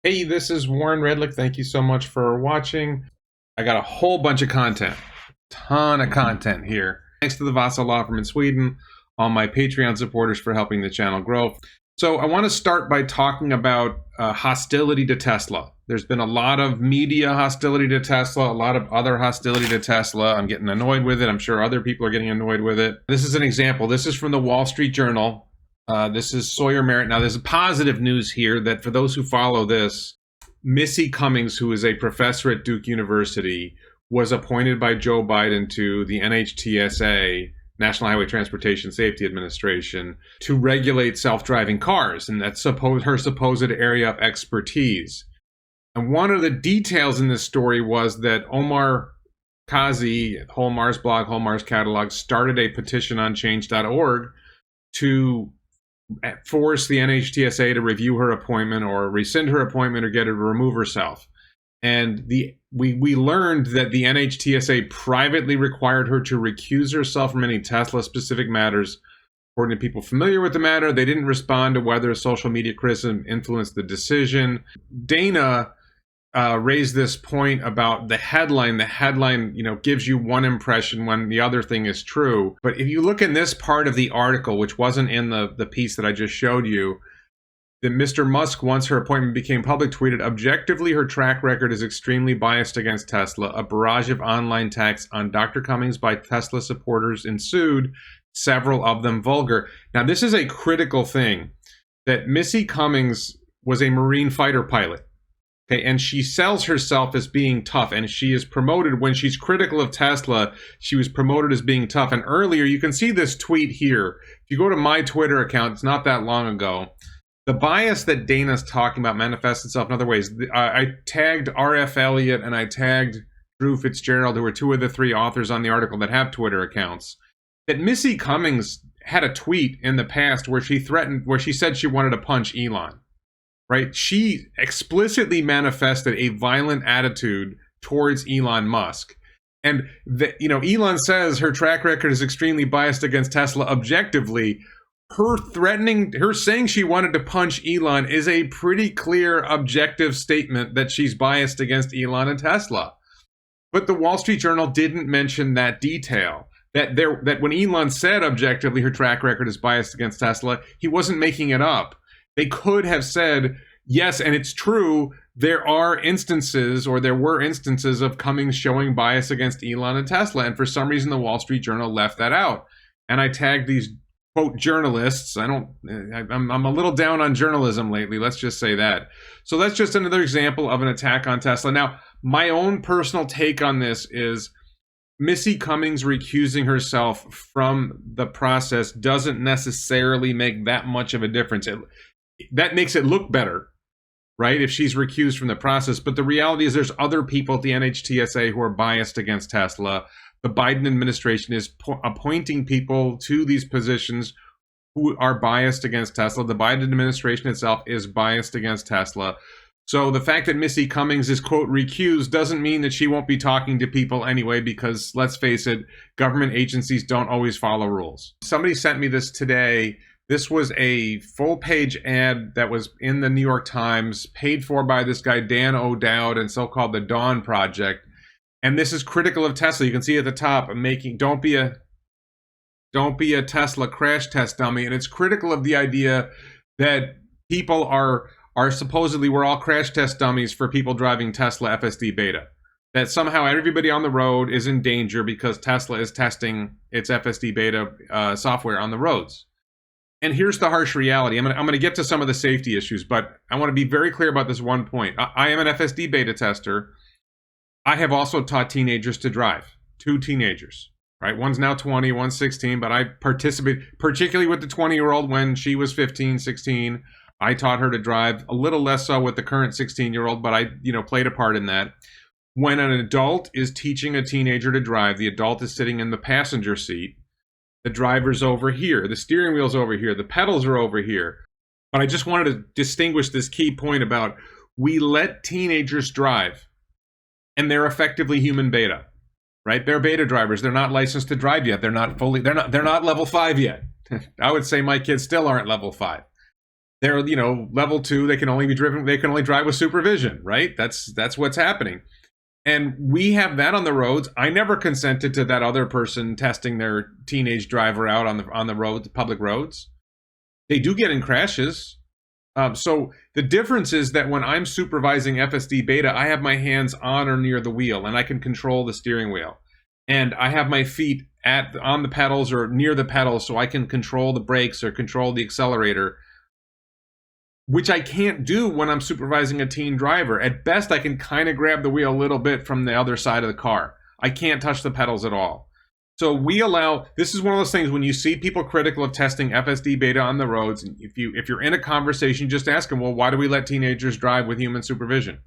Hey, this is Warren Redlick. Thank you so much for watching. I got a whole bunch of content, ton of content here. Thanks to the Vasa Law Firm in Sweden, all my Patreon supporters for helping the channel grow. So I want to start by talking about hostility to Tesla. There's been a lot of media hostility to Tesla, a lot of other hostility to Tesla. I'm getting annoyed with it. I'm sure other people are getting annoyed with it. This is an example. This is from the Wall Street Journal. This is Sawyer Merritt. Now, there's positive news here that for those who follow this, Missy Cummings, who is a professor at Duke University, was appointed by Joe Biden to the NHTSA, National Highway Transportation Safety Administration, to regulate self-driving cars, and that's her supposed area of expertise. And one of the details in this story was that Omar Kazi, Holmar's blog, Holmar's Catalog, started a petition on change.org to force the NHTSA to review her appointment or rescind her appointment or get her to remove herself. And we learned that the NHTSA privately required her to recuse herself from any Tesla-specific matters. According to people familiar with the matter, they didn't respond to whether social media criticism influenced the decision. Dana raised this point about the headline. The headline, gives you one impression when the other thing is true. But if you look in this part of the article, which wasn't in the piece that I just showed you, that Mr. Musk, once her appointment became public, tweeted, "Objectively, her track record is extremely biased against Tesla. A barrage of online attacks on Dr. Cummings by Tesla supporters ensued, several of them vulgar." Now, this is a critical thing, that Missy Cummings was a Marine fighter pilot. Okay, and she sells herself as being tough, and she is promoted when she's critical of Tesla. She was promoted as being tough. And earlier, you can see this tweet here. If you go to my Twitter account, it's not that long ago. The bias that Dana's talking about manifests itself in other ways. I tagged R.F. Elliott and I tagged Drew Fitzgerald, who were two of the three authors on the article that have Twitter accounts. That Missy Cummings had a tweet in the past where she said she wanted to punch Elon. Right? She explicitly manifested a violent attitude towards Elon Musk. And Elon says her track record is extremely biased against Tesla objectively. Her saying she wanted to punch Elon is a pretty clear objective statement that she's biased against Elon and Tesla. But the Wall Street Journal didn't mention that detail. That when Elon said objectively her track record is biased against Tesla, he wasn't making it up. They could have said, yes, and it's true, there were instances of Cummings showing bias against Elon and Tesla, and for some reason the Wall Street Journal left that out. And I tagged these, quote, journalists. I'm a little down on journalism lately, let's just say that. So that's just another example of an attack on Tesla. Now, my own personal take on this is Missy Cummings recusing herself from the process doesn't necessarily make that much of a difference. That makes it look better, right, if she's recused from the process. But the reality is there's other people at the NHTSA who are biased against Tesla. The Biden administration is appointing people to these positions who are biased against Tesla. The Biden administration itself is biased against Tesla. So the fact that Missy Cummings is, quote, recused doesn't mean that she won't be talking to people anyway, because let's face it, government agencies don't always follow rules. Somebody sent me this today. This was a full-page ad that was in the New York Times, paid for by this guy, Dan O'Dowd, and so-called the Dawn Project. And this is critical of Tesla. You can see at the top, don't be a Tesla crash test dummy. And it's critical of the idea that people are supposedly, we're all crash test dummies for people driving Tesla FSD beta. That somehow everybody on the road is in danger because Tesla is testing its FSD beta software on the roads. And here's the harsh reality. I'm going to get to some of the safety issues, but I want to be very clear about this one point. I am an FSD beta tester. I have also taught teenagers to drive. 2 teenagers, right? One's now 20, one's 16, but I participate, particularly with the 20-year-old when she was 15, 16. I taught her to drive, a little less so with the current 16-year-old, but I, played a part in that. When an adult is teaching a teenager to drive, the adult is sitting in the passenger seat. The driver's over here, the steering wheel's over here, the pedals are over here. But I just wanted to distinguish this key point about we let teenagers drive, and they're effectively human beta, right? They're beta drivers. They're not licensed to drive yet. They're not level 5 yet. I would say my kids still aren't level 5. They're, you know, level 2, they can only drive with supervision, right? That's what's happening. And we have that on the roads. I never consented to that other person testing their teenage driver out on the roads, public roads. They do get in crashes. So the difference is that when I'm supervising FSD beta, I have my hands on or near the wheel, and I can control the steering wheel. And I have my feet on the pedals or near the pedals, so I can control the brakes or control the accelerator, which I can't do when I'm supervising a teen driver. At best, I can kind of grab the wheel a little bit from the other side of the car. I can't touch the pedals at all. So we allow, this is one of those things when you see people critical of testing FSD beta on the roads, and if you're in a conversation, just ask them, well, why do we let teenagers drive with human supervision?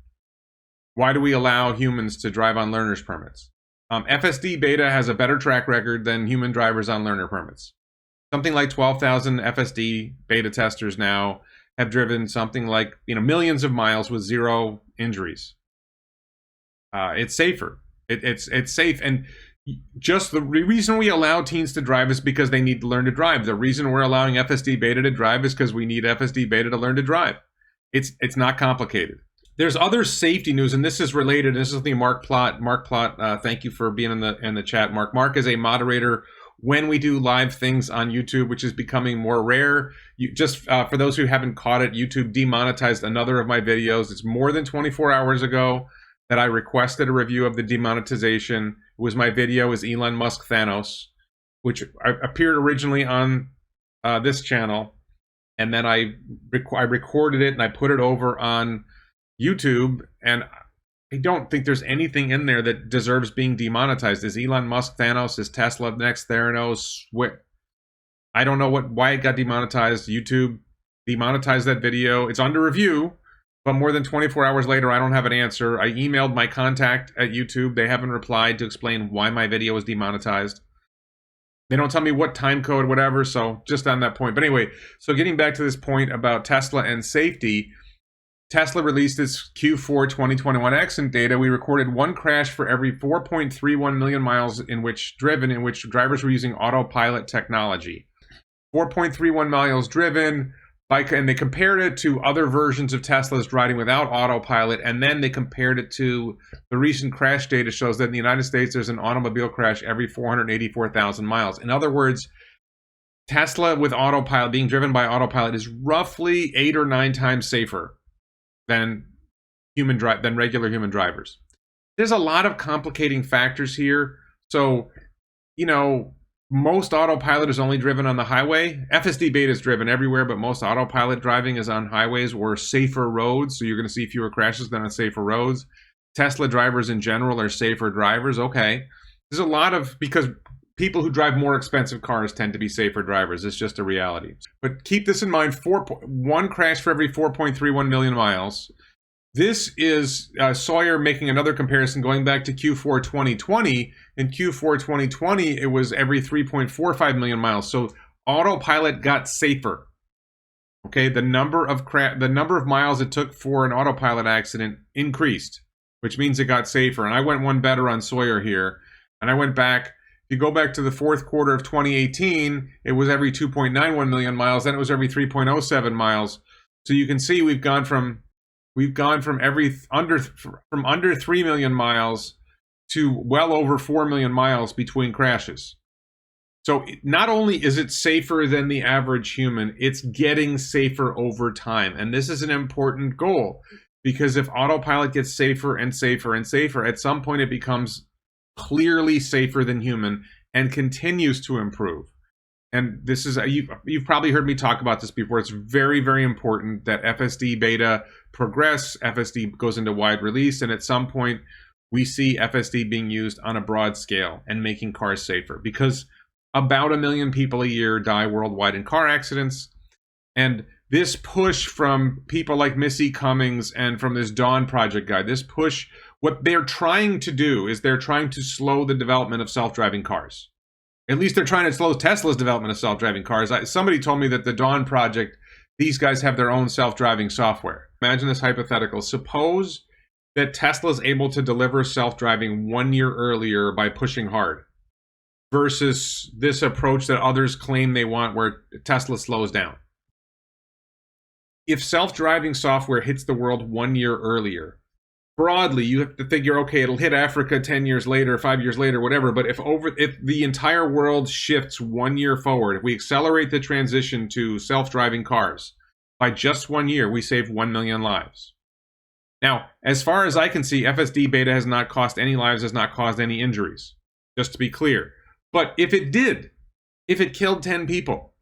Why do we allow humans to drive on learner's permits? FSD beta has a better track record than human drivers on learner permits. Something like 12,000 FSD beta testers now have driven something like, you know, millions of miles with 0 injuries. It's safer. It's safe. And just the reason we allow teens to drive is because they need to learn to drive. The reason we're allowing FSD beta to drive is because we need FSD beta to learn to drive. It's not complicated. There's other safety news, and this is related. This is the Mark Plot. Mark Plot, thank you for being in the chat, Mark. Mark is a moderator when we do live things on YouTube, which is becoming more rare. For those who haven't caught it, YouTube demonetized another of my videos. It's more than 24 hours ago that I requested a review of the demonetization. It was my video is Elon Musk Thanos, which appeared originally on this channel. And then I recorded it and I put it over on YouTube. And I don't think there's anything in there that deserves being demonetized. Is Elon Musk Thanos? Is Tesla next Theranos? I don't know why it got demonetized. YouTube demonetized that video. It's under review, but more than 24 hours later, I don't have an answer. I emailed my contact at YouTube. They haven't replied to explain why my video was demonetized. They don't tell me what time code, whatever, so just on that point. But anyway, so getting back to this point about Tesla and safety, Tesla released its Q4 2021 accident data. We recorded 1 crash for every 4.31 million miles in which drivers were using autopilot technology. 4.31 miles driven, and they compared it to other versions of Teslas driving without autopilot, and then they compared it to the recent crash data shows that in the United States there's an automobile crash every 484,000 miles. In other words, Tesla with autopilot, being driven by autopilot, is roughly 8 or 9 times safer than regular human drivers. There's a lot of complicating factors here. So, you know, most autopilot is only driven on the highway. FSD beta is driven everywhere, but most autopilot driving is on highways or safer roads. So you're going to see fewer crashes than on safer roads. Tesla drivers in general are safer drivers. Okay. There's a lot of, because people who drive more expensive cars tend to be safer drivers. It's just a reality. But keep this in mind, 1 crash for every 4.31 million miles. This is Sawyer making another comparison going back to Q4 2020. In Q4 2020, it was every 3.45 million miles. So autopilot got safer. Okay, the number of miles it took for an autopilot accident increased, which means it got safer. And I went one better on Sawyer here. And I went back. If you go back to the 4th quarter of 2018, it was every 2.91 million miles. Then it was every 3.07 miles. So you can see we've gone from under 3 million miles to well over 4 million miles between crashes. So not only is it safer than the average human, it's getting safer over time. And this is an important goal, because if autopilot gets safer and safer and safer, at some point it becomes clearly safer than human and continues to improve. And this is, you've probably heard me talk about this before. It's very, very important that FSD beta progress, FSD goes into wide release, and at some point we see FSD being used on a broad scale and making cars safer, because about 1 million people a year die worldwide in car accidents. And this push from people like Missy Cummings and from this Dawn Project guy, this push, what they're trying to do is they're trying to slow the development of self-driving cars. At least they're trying to slow Tesla's development of self-driving cars. Somebody told me that the Dawn Project, these guys have their own self-driving software. Imagine this hypothetical. Suppose that Tesla's able to deliver self-driving 1 year earlier by pushing hard, versus this approach that others claim they want where Tesla slows down. if self-driving software hits the world 1 year earlier, broadly, you have to figure, okay, it'll hit Africa 10 years later, 5 years later, whatever. But if the entire world shifts 1 year forward, if we accelerate the transition to self-driving cars by just 1 year, we save 1 million lives. Now, as far as I can see, FSD beta has not cost any lives, has not caused any injuries, just to be clear. But if it did, if it killed 10 people,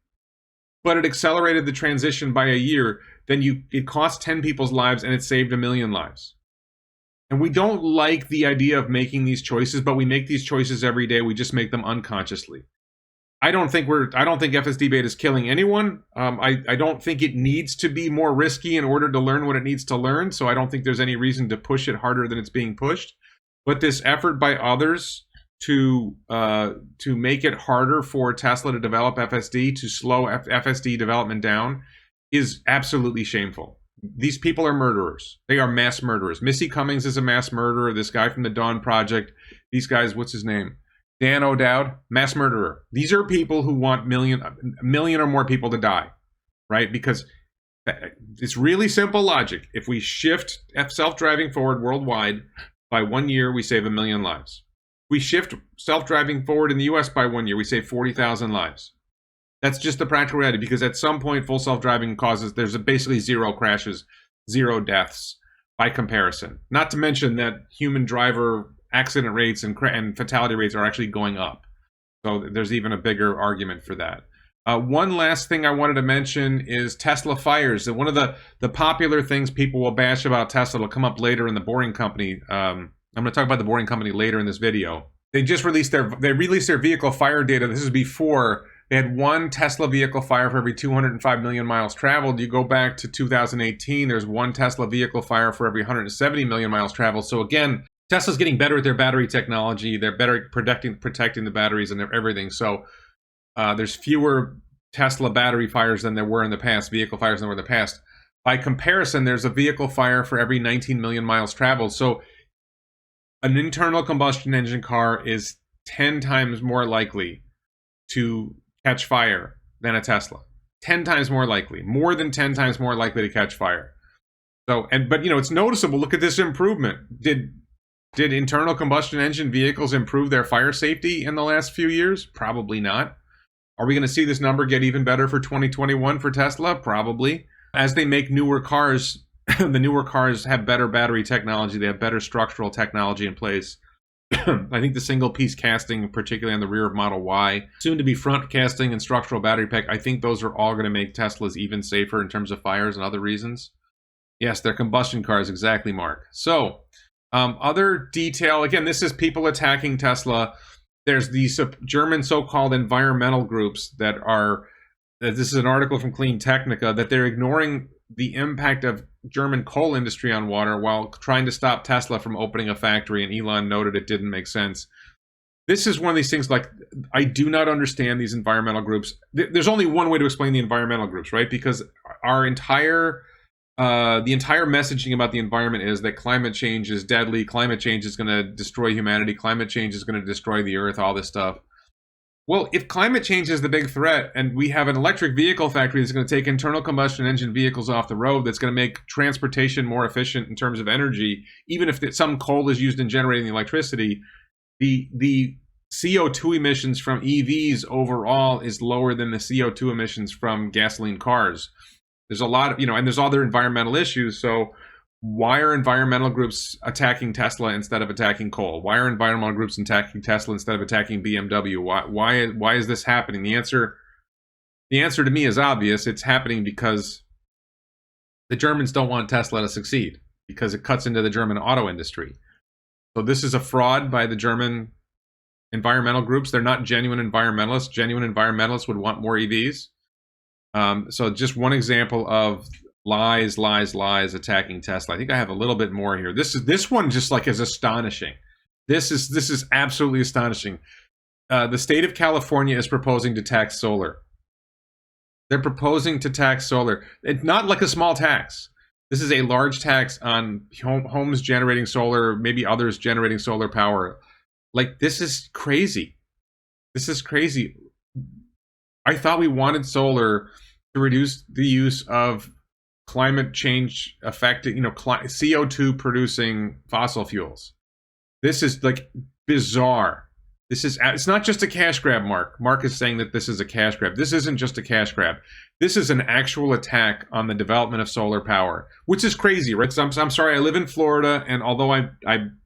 but it accelerated the transition by a year, then it cost 10 people's lives and it saved 1 million lives. And we don't like the idea of making these choices, but we make these choices every day. We just make them unconsciously. I don't think FSD beta is killing anyone. I don't think it needs to be more risky in order to learn what it needs to learn. So I don't think there's any reason to push it harder than it's being pushed. But this effort by others to make it harder for Tesla to develop FSD, to slow FSD development down, is absolutely shameful. These people are murderers. They are mass murderers. Missy Cummings is a mass murderer. This guy from the Dawn Project, these guys, what's his name? Dan O'Dowd, mass murderer. These are people who want a million or more people to die, right? Because it's really simple logic. If we shift self-driving forward worldwide by 1 year, we save 1 million lives. If we shift self-driving forward in the US by 1 year, we save 40,000 lives. That's just the practical reality, because at some point, full self-driving there's basically 0 crashes, 0 deaths by comparison. Not to mention that human driver accident rates and fatality rates are actually going up. So there's even a bigger argument for that. One last thing I wanted to mention is Tesla fires. One of the popular things people will bash about Tesla will come up later in the Boring Company. I'm going to talk about the Boring Company later in this video. They just released their vehicle fire data. This is before. They had 1 Tesla vehicle fire for every 205 million miles traveled. You go back to 2018, there's 1 Tesla vehicle fire for every 170 million miles traveled. So again, Tesla's getting better at their battery technology. They're better at protecting the batteries and everything. So there's fewer Tesla battery fires than there were in the past, vehicle fires than there were in the past. By comparison, there's a vehicle fire for every 19 million miles traveled. So an internal combustion engine car is 10 times more likely to catch fire than a Tesla. 10 times more likely, more than 10 times more likely to catch fire. So, but it's noticeable. Look at this improvement. Did internal combustion engine vehicles improve their fire safety in the last few years? Probably not. Are we going to see this number get even better for 2021 for Tesla? Probably. As they make newer cars, the newer cars have better battery technology. They have better structural technology in place. I think the single piece casting, particularly on the rear of Model Y, soon to be front casting and structural battery pack, I think those are all going to make Teslas even safer in terms of fires and other reasons. Yes, they're combustion cars, exactly, Mark. So, other detail, again, this is people attacking Tesla. There's these German so-called environmental groups that are, this is an article from Clean Technica, that they're ignoring the impact of German coal industry on water while trying to stop Tesla from opening a factory, and Elon noted it didn't make sense. This is one of these things, like, I do not understand these environmental groups. There's only one way to explain the environmental groups, right? Because the entire messaging about the environment is that climate change is deadly, climate change is going to destroy humanity, climate change is going to destroy the earth, all this stuff. Well, if climate change is the big threat and we have an electric vehicle factory that's going to take internal combustion engine vehicles off the road, that's going to make transportation more efficient in terms of energy, even if some coal is used in generating the electricity, the CO2 emissions from EVs overall is lower than the CO2 emissions from gasoline cars. There's a lot of, and there's other environmental issues. So why are environmental groups attacking Tesla instead of attacking coal? Why are environmental groups attacking Tesla instead of attacking BMW? Why is this happening? The answer to me is obvious. It's happening because the Germans don't want Tesla to succeed, because it cuts into the German auto industry. So this is a fraud by the German environmental groups. They're not genuine environmentalists. Genuine environmentalists would want more EVs. So just one example of lies attacking Tesla. I think I have a little bit more here. This one just is astonishing. This is absolutely astonishing. The state of California is proposing to tax solar. They're proposing to tax solar. It's not like a small tax. This is a large tax on homes generating solar, maybe others generating solar power. This is crazy. This is crazy. I thought we wanted solar to reduce the use of climate change affecting, CO2 producing fossil fuels. This is like bizarre. It's not just a cash grab, Mark. Mark is saying that this is a cash grab. This isn't just a cash grab. This is an actual attack on the development of solar power, which is crazy, right? So I'm sorry, I live in Florida, and although I'm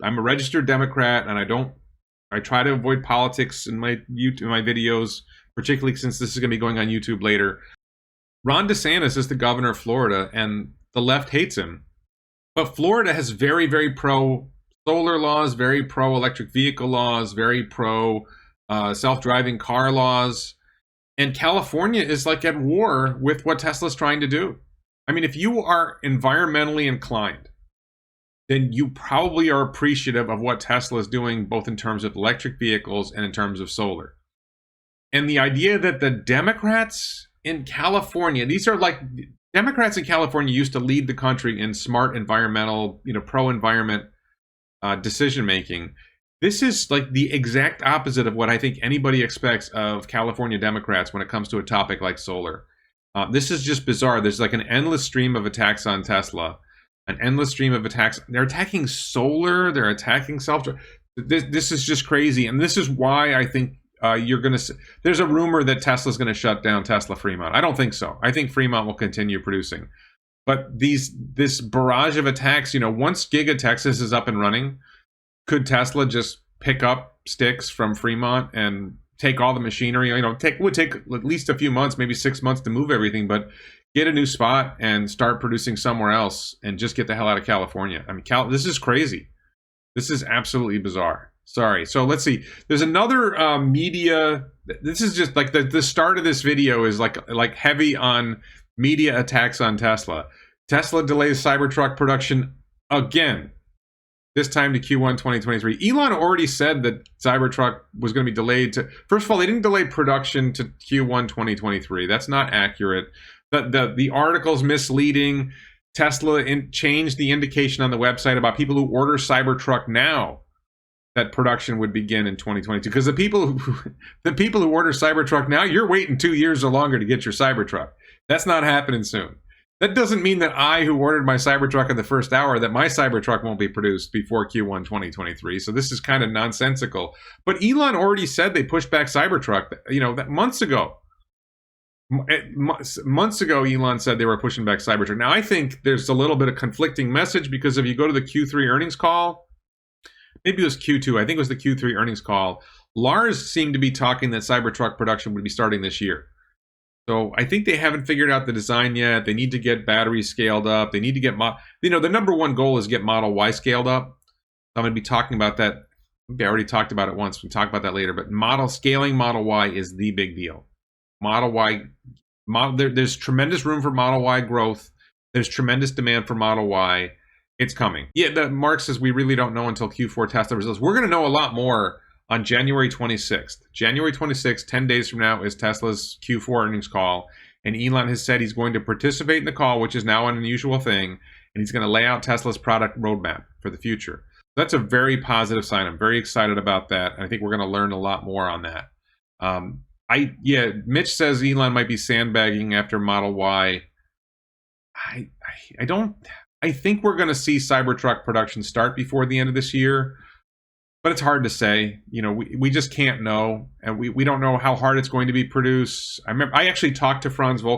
a registered Democrat, and I try to avoid politics in my videos, particularly since this is going to be going on YouTube later. Ron DeSantis is the governor of Florida, and the left hates him. But Florida has very, very pro solar laws, very pro electric vehicle laws, very pro self-driving car laws. And California is like at war with what Tesla's trying to do. I mean, if you are environmentally inclined, then you probably are appreciative of what Tesla is doing, both in terms of electric vehicles and in terms of solar. And the idea that the Democrats in California, Democrats in California used to lead the country in smart environmental, pro-environment decision making. This is like the exact opposite of what I think anybody expects of California Democrats when it comes to a topic like solar. This is just bizarre. There's like an endless stream of attacks on Tesla, an endless stream of attacks. They're attacking solar. They're attacking this is just crazy. And this is why I think there's a rumor that Tesla's going to shut down Tesla Fremont. I don't think so. I think Fremont will continue producing. But this barrage of attacks, once Giga Texas is up and running, could Tesla just pick up sticks from Fremont and take all the machinery? It would take at least a few months, maybe 6 months to move everything, but get a new spot and start producing somewhere else and just get the hell out of California. I mean, this is crazy. This is absolutely bizarre. Sorry. So let's see. There's another media. This is just like the start of this video is like heavy on media attacks on Tesla. Tesla delays Cybertruck production again. This time to Q1 2023. Elon already said that Cybertruck was going to be delayed to... First of all, they didn't delay production to Q1 2023. That's not accurate. The article's misleading. Tesla changed the indication on the website about people who order Cybertruck now that production would begin in 2022. Because the people who order Cybertruck now, you're waiting 2 years or longer to get your Cybertruck. That's not happening soon. That doesn't mean that I, who ordered my Cybertruck in the first hour, that my Cybertruck won't be produced before Q1 2023. So this is kind of nonsensical. But Elon already said they pushed back Cybertruck, that months ago. Months ago, Elon said they were pushing back Cybertruck. Now, I think there's a little bit of conflicting message, because if you go to the Q3 earnings call, maybe it was Q2, I think it was the Q3 earnings call, Lars seemed to be talking that Cybertruck production would be starting this year. So I think they haven't figured out the design yet. They need to get batteries scaled up. They need to get, the number one goal is get Model Y scaled up. I'm going to be talking about that. Maybe I already talked about it once. We'll talk about that later. But scaling Model Y is the big deal. Model Y, there's tremendous room for Model Y growth. There's tremendous demand for Model Y. It's coming. Yeah, Mark says we really don't know until Q4 Tesla results. We're going to know a lot more on January 26th. January 26th, 10 days from now, is Tesla's Q4 earnings call. And Elon has said he's going to participate in the call, which is now an unusual thing. And he's going to lay out Tesla's product roadmap for the future. That's a very positive sign. I'm very excited about that. And I think we're going to learn a lot more on that. Mitch says Elon might be sandbagging after Model Y. I think we're going to see Cybertruck production start before the end of this year. But it's hard to say. We just can't know, and we don't know how hard it's going to be produced. I actually talked to Franz von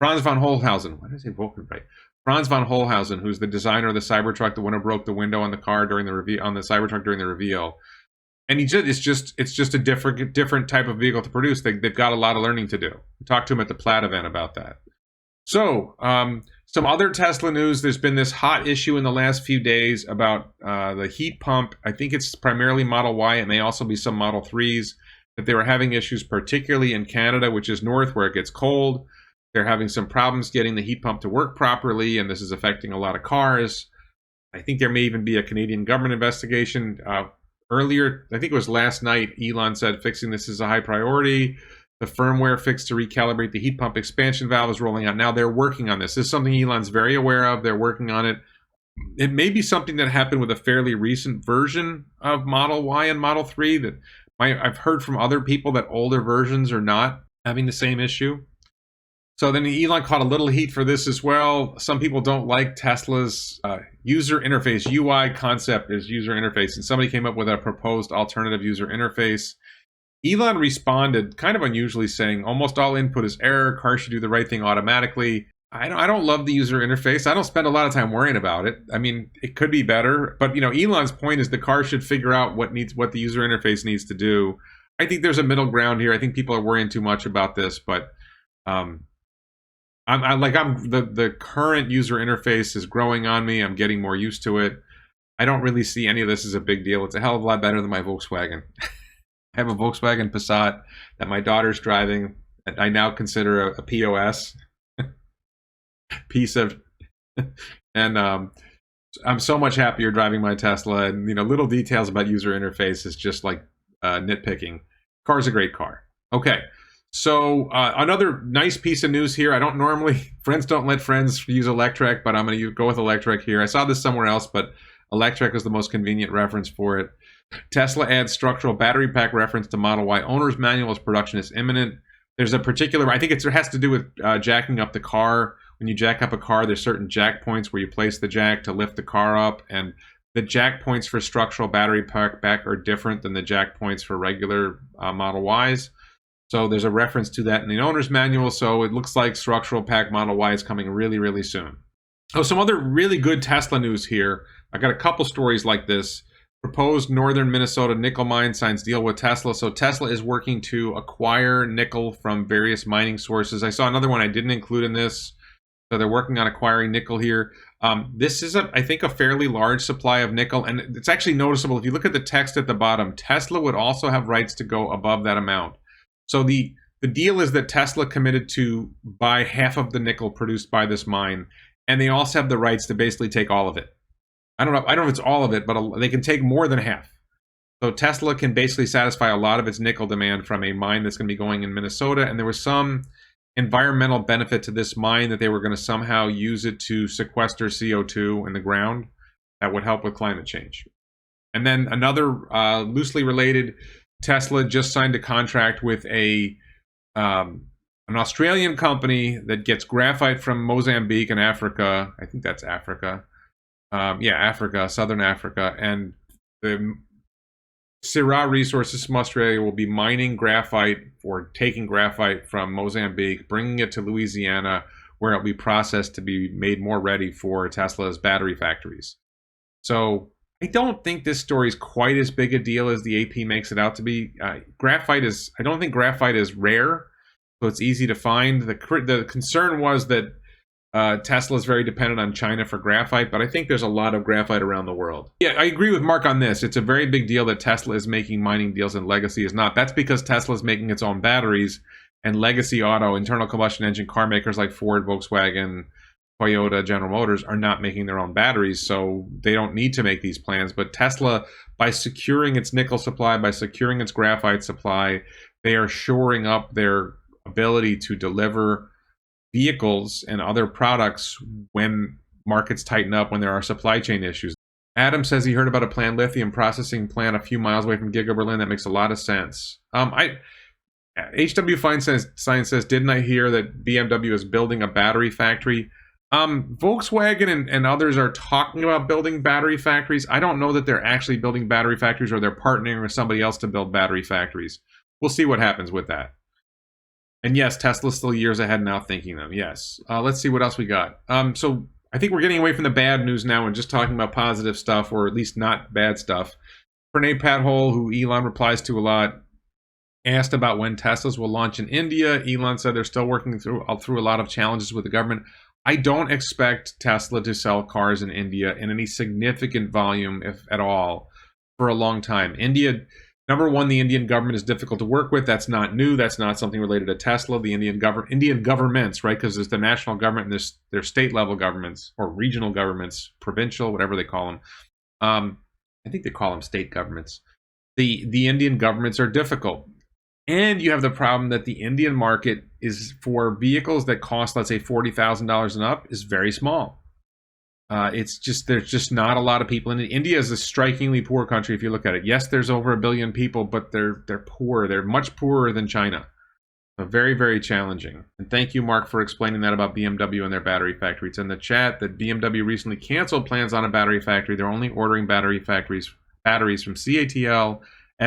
Holhausen. Why did I say Volkenbreit? Franz von Holhausen, who's the designer of the Cybertruck, the one who broke the window on the car during the reveal, on the Cybertruck during the reveal. And he said it's just a different type of vehicle to produce. They've got a lot of learning to do. We talked to him at the Plaid event about that. So, some other Tesla news. There's been this hot issue in the last few days about the heat pump. I think it's primarily Model Y. It may also be some Model 3s. That they were having issues, particularly in Canada, which is north, where it gets cold. They're having some problems getting the heat pump to work properly, and this is affecting a lot of cars. I think there may even be a Canadian government investigation. Earlier, I think it was last night, Elon said fixing this is a high priority. The firmware fix to recalibrate the heat pump expansion valve is rolling out now. They're working on this. This is something Elon's very aware of. They're working on it. It may be something that happened with a fairly recent version of Model Y and Model 3. That I've heard from other people that older versions are not having the same issue. So then Elon caught a little heat for this as well. Some people don't like Tesla's user interface. UI concept is user interface, and somebody came up with a proposed alternative user interface. Elon responded kind of unusually, saying almost all input is error. Cars should do the right thing automatically. I don't love the user interface. I don't spend a lot of time worrying about it. I mean, it could be better, but Elon's point is the car should figure out what the user interface needs to do. I think there's a middle ground here. I think people are worrying too much about this, but the current user interface is growing on me. I'm getting more used to it. I don't really see any of this as a big deal. It's a hell of a lot better than my Volkswagen. I have a Volkswagen Passat that my daughter's driving, and I now consider a POS piece of, and I'm so much happier driving my Tesla. And little details about user interface is just like nitpicking. Car's a great car. Okay. So another nice piece of news here. I don't normally, friends don't let friends use Electrek, but I'm going to go with Electrek here. I saw this somewhere else, but Electrek is the most convenient reference for it. Tesla adds structural battery pack reference to Model Y owner's manual as production is imminent. There's a particular, I think it has to do with jacking up the car. When you jack up a car, there's certain jack points where you place the jack to lift the car up, and the jack points for structural battery pack are different than the jack points for regular Model Ys. So there's a reference to that in the owner's manual. So it looks like structural pack Model Y is coming really, really soon. Oh, some other really good Tesla news here. I got a couple stories like this. Proposed northern Minnesota nickel mine signs deal with Tesla. So Tesla is working to acquire nickel from various mining sources. I saw another one I didn't include in this. So they're working on acquiring nickel here. This is, I think, a fairly large supply of nickel. And it's actually noticeable. If you look at the text at the bottom, Tesla would also have rights to go above that amount. So the deal is that Tesla committed to buy half of the nickel produced by this mine. And they also have the rights to basically take all of it. I don't know if it's all of it, but they can take more than half. So Tesla can basically satisfy a lot of its nickel demand from a mine that's going to be going in Minnesota. And there was some environmental benefit to this mine that they were going to somehow use it to sequester CO2 in the ground that would help with climate change. And then another loosely related, Tesla just signed a contract with an Australian company that gets graphite from Mozambique and Africa. I think that's Africa. Africa, Southern Africa. And the Syrah Resources from Australia will be mining graphite or taking graphite from Mozambique, bringing it to Louisiana, where it'll be processed to be made more ready for Tesla's battery factories. So I don't think this story is quite as big a deal as the AP makes it out to be. I don't think graphite is rare, so it's easy to find. The concern was that Tesla is very dependent on China for graphite, but I think there's a lot of graphite around the world. Yeah, I agree with Mark on this. It's a very big deal that Tesla is making mining deals and Legacy is not. That's because Tesla is making its own batteries, and Legacy Auto, internal combustion engine car makers like Ford, Volkswagen, Toyota, General Motors are not making their own batteries, so they don't need to make these plans. But Tesla, by securing its nickel supply, by securing its graphite supply, they are shoring up their ability to deliver vehicles and other products when markets tighten up, when there are supply chain issues. Adam says he heard about a planned lithium processing plant a few miles away from Giga Berlin. That makes a lot of sense. HW Science says, didn't I hear that BMW is building a battery factory? Volkswagen and others are talking about building battery factories. I don't know that they're actually building battery factories or they're partnering with somebody else to build battery factories. We'll see what happens with that. And yes, Tesla's still years ahead now thinking them. Yes. Let's see what else we got. So I think we're getting away from the bad news now and just talking about positive stuff, or at least not bad stuff. Pranay Pathole, who Elon replies to a lot, asked about when Teslas will launch in India. Elon said they're still working through a lot of challenges with the government. I don't expect Tesla to sell cars in India in any significant volume, if at all, for a long time. India, number one, the Indian government is difficult to work with. That's not new. That's not something related to Tesla. The Indian governments, right? Because there's the national government and there's state level governments or regional governments, provincial, whatever they call them. I think they call them state governments. The Indian governments are difficult. And you have the problem that the Indian market is for vehicles that cost, let's say, $40,000 and up, is very small. There's just not a lot of people in it. India is a strikingly poor country if you look at it. Yes, there's over 1 billion people, but they're poor. They're much poorer than China. Very, very challenging. And thank you, Mark, for explaining that about BMW and their battery factory. It's in the chat that BMW recently canceled plans on a battery factory. They're only ordering batteries from CATL,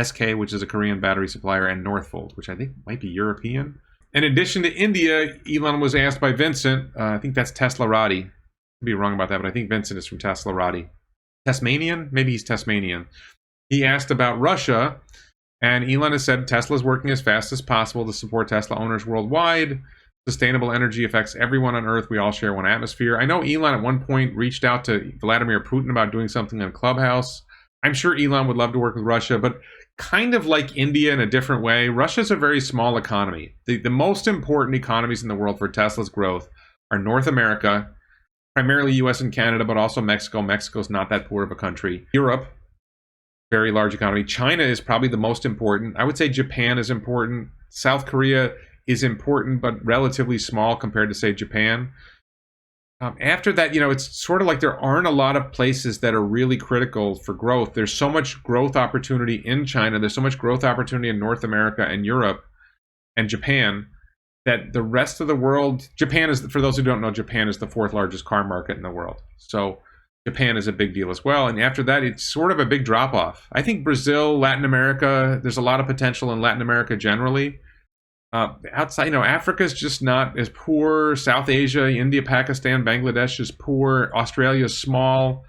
SK, which is a Korean battery supplier, and Northvolt, which I think might be European. In addition to India, Elon was asked by Vincent, I think that's Teslarati. Could be wrong about that, but I think Vincent is from Teslarati. Tasmanian? Maybe he's Tasmanian. He asked about Russia, and Elon has said Tesla is working as fast as possible to support Tesla owners worldwide. Sustainable energy affects everyone on Earth. We all share one atmosphere. I know Elon at one point reached out to Vladimir Putin about doing something on Clubhouse. I'm sure Elon would love to work with Russia, but kind of like India in a different way, Russia's a very small economy. The most important economies in the world for Tesla's growth are North America, primarily US and Canada, but also Mexico. Mexico's not that poor of a country. Europe, very large economy. China is probably the most important. I would say Japan is important. South Korea is important, but relatively small compared to, say, Japan. After that, it's sort of like there aren't a lot of places that are really critical for growth. There's so much growth opportunity in China. There's so much growth opportunity in North America and Europe and Japan that the rest of the world, Japan is, for those who don't know, Japan is the 4th largest car market in the world. So Japan is a big deal as well. And after that, it's sort of a big drop off. I think Brazil, Latin America, there's a lot of potential in Latin America generally. Outside, Africa's just not as poor. South Asia, India, Pakistan, Bangladesh is poor. Australia is small.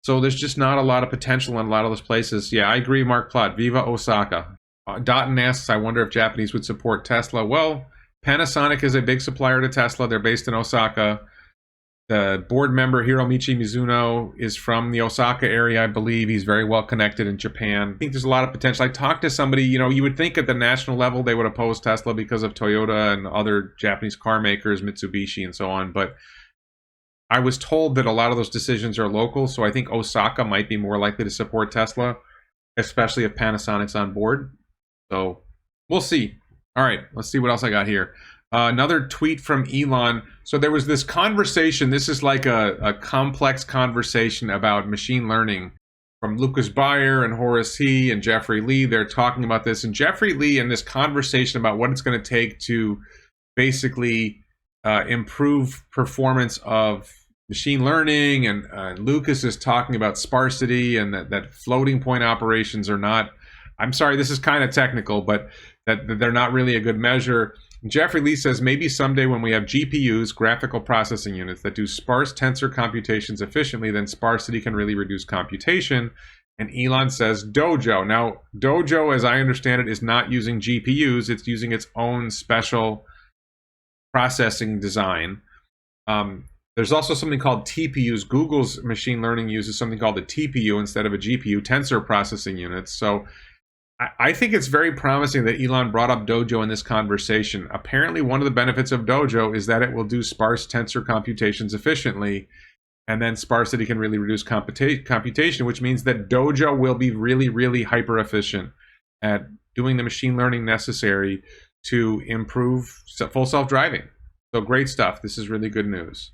So there's just not a lot of potential in a lot of those places. Yeah, I agree, Mark Plott. Viva Osaka. Dotton asks, I wonder if Japanese would support Tesla. Well, Panasonic is a big supplier to Tesla. They're based in Osaka. The board member, Hiromichi Mizuno, is from the Osaka area, I believe. He's very well connected in Japan. I think there's a lot of potential. I talked to somebody, you would think at the national level they would oppose Tesla because of Toyota and other Japanese car makers, Mitsubishi and so on. But I was told that a lot of those decisions are local, so I think Osaka might be more likely to support Tesla, especially if Panasonic's on board. So we'll see. All right, let's see what else I got here. Another tweet from Elon. So there was this conversation. This is like a complex conversation about machine learning from Lucas Bayer and Horace He and Jeffrey Lee. They're talking about this. And Jeffrey Lee in this conversation about what it's going to take to basically improve performance of machine learning. And Lucas is talking about sparsity and that floating point operations are not, I'm sorry, this is kind of technical, but that they're not really a good measure. Jeffrey Lee says maybe someday when we have GPUs, graphical processing units, that do sparse tensor computations efficiently, then sparsity can really reduce computation. And Elon says Dojo. Now, Dojo, as I understand it, is not using GPUs. It's using its own special processing design. There's also something called TPUs. Google's machine learning uses something called a TPU instead of a GPU, tensor processing units. So I think it's very promising that Elon brought up Dojo in this conversation. Apparently, one of the benefits of Dojo is that it will do sparse tensor computations efficiently, and then sparsity can really reduce computation, which means that Dojo will be really, really hyper efficient at doing the machine learning necessary to improve full self-driving. So great stuff. This is really good news.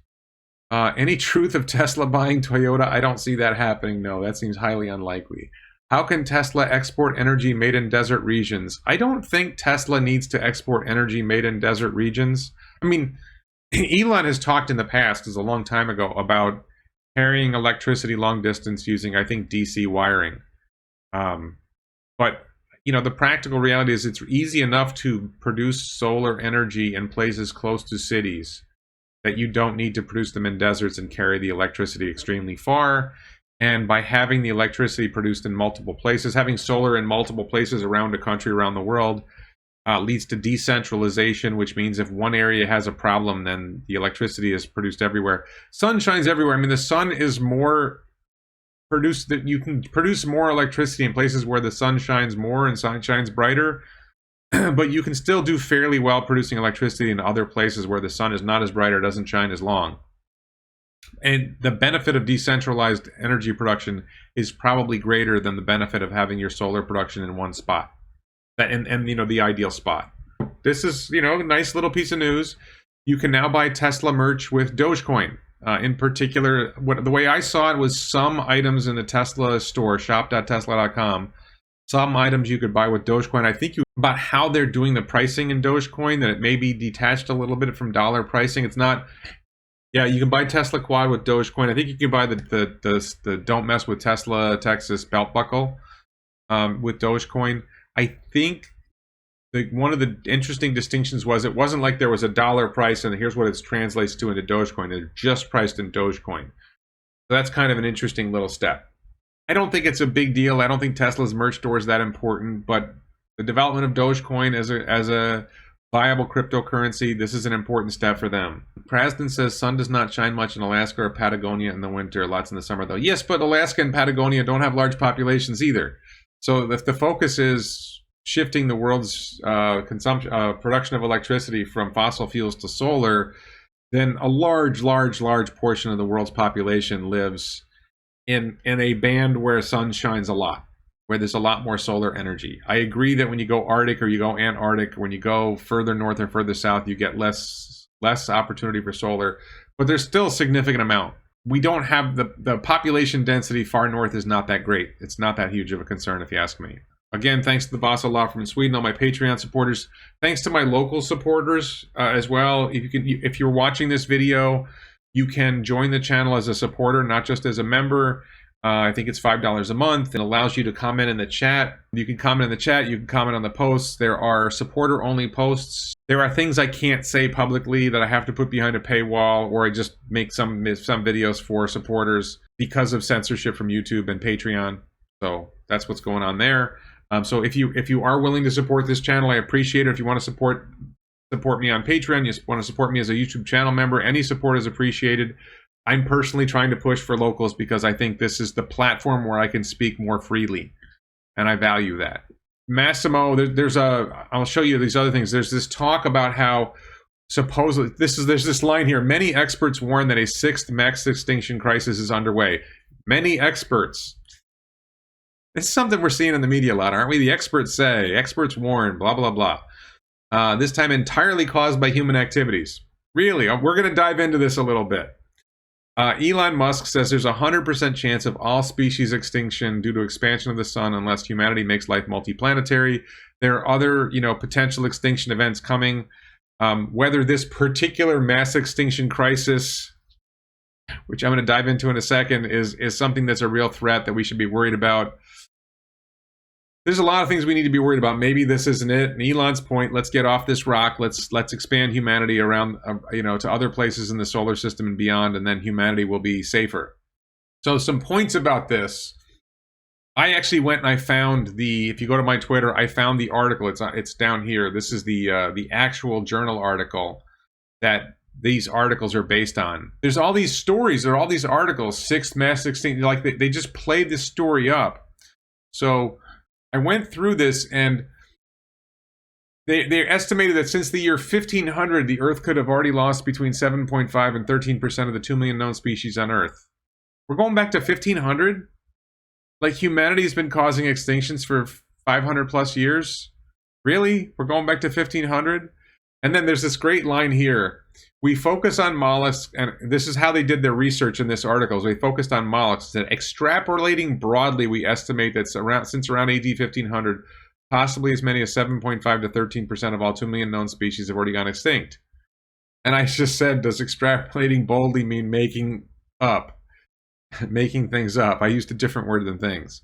Any truth of Tesla buying Toyota? I don't see that happening. No, that seems highly unlikely. How can Tesla export energy made in desert regions? I don't think Tesla needs to export energy made in desert regions. I mean, Elon has talked in the past, a long time ago, about carrying electricity long distance using, I think, DC wiring. But, the practical reality is it's easy enough to produce solar energy in places close to cities that you don't need to produce them in deserts and carry the electricity extremely far. And by having the electricity produced in multiple places, having solar in multiple places around a country, around the world, leads to decentralization, which means if one area has a problem, then the electricity is produced everywhere. Sun shines everywhere. I mean, the sun is more produced, that you can produce more electricity in places where the sun shines more and sun shines brighter, but you can still do fairly well producing electricity in other places where the sun is not as bright or doesn't shine as long. And the benefit of decentralized energy production is probably greater than the benefit of having your solar production in one spot. And the ideal spot. This is, a nice little piece of news. You can now buy Tesla merch with Dogecoin. In particular, the way I saw it was some items in the Tesla store, shop.tesla.com, some items you could buy with Dogecoin. I think about how they're doing the pricing in Dogecoin, that it may be detached a little bit from dollar pricing. It's not. Yeah, you can buy Tesla Quad with Dogecoin. I think you can buy the Don't Mess with Tesla Texas belt buckle with Dogecoin. I think one of the interesting distinctions was it wasn't like there was a dollar price and here's what it translates to into Dogecoin. They're just priced in Dogecoin. So that's kind of an interesting little step. I don't think it's a big deal. I don't think Tesla's merch store is that important, but the development of Dogecoin as a viable cryptocurrency, this is an important step for them. Prasden says sun does not shine much in Alaska or Patagonia in the winter, lots in the summer though. Yes, but Alaska and Patagonia don't have large populations either. So if the focus is shifting the world's production of electricity from fossil fuels to solar, then a large portion of the world's population lives in a band where sun shines a lot, where there's a lot more solar energy. I agree that when you go Arctic or you go Antarctic, when you go further north or further south, you get less opportunity for solar, but there's still a significant amount. We don't have the population density far north is not that great. It's not that huge of a concern if you ask me. Again, thanks to the Vasa Law Firm in Sweden, all my Patreon supporters. Thanks to my local supporters as well. If you're watching this video, you can join the channel as a supporter, not just as a member. I think it's $5 a month. It allows you to comment in the chat. You can comment in the chat. You can comment on the posts. There are supporter-only posts. There are things I can't say publicly that I have to put behind a paywall, or I just make some videos for supporters because of censorship from YouTube and Patreon. So that's what's going on there. So if you are willing to support this channel, I appreciate it. If you want to support me on Patreon, you want to support me as a YouTube channel member, any support is appreciated. I'm personally trying to push for locals because I think this is the platform where I can speak more freely, and I value that. Massimo, I'll show you these other things. There's this talk about how supposedly, there's this line here, many experts warn that a sixth mass extinction crisis is underway. Many experts. This is something we're seeing in the media a lot, aren't we? The experts say, experts warn, blah, blah, blah. This time entirely caused by human activities. Really, we're going to dive into this a little bit. Elon Musk says there's a 100% chance of all species extinction due to expansion of the sun unless humanity makes life multiplanetary. There are other, potential extinction events coming. Whether this particular mass extinction crisis, which I'm going to dive into in a second, is something that's a real threat that we should be worried about. There's a lot of things we need to be worried about. Maybe this isn't it. And Elon's point, let's get off this rock. Let's expand humanity around, to other places in the solar system and beyond, and then humanity will be safer. So some points about this. I actually went and I found if you go to my Twitter, I found the article. It's down here. This is the actual journal article that these articles are based on. There's all these stories. There are all these articles. Sixth mass extinction. Like they just played this story up. So I went through this, and they estimated that since the year 1500, the Earth could have already lost between 7.5 and 13% of the 2 million known species on Earth. We're going back to 1500? Like humanity's been causing extinctions for 500 plus years? Really? We're going back to 1500? And then there's this great line here. We focus on mollusks, and this is how they did their research in this article. They focused on mollusks, and extrapolating broadly, we estimate that since around AD 1500, possibly as many as 7.5 to 13% of all 2 million known species have already gone extinct. And I just said, does extrapolating boldly mean making things up? I used a different word than things.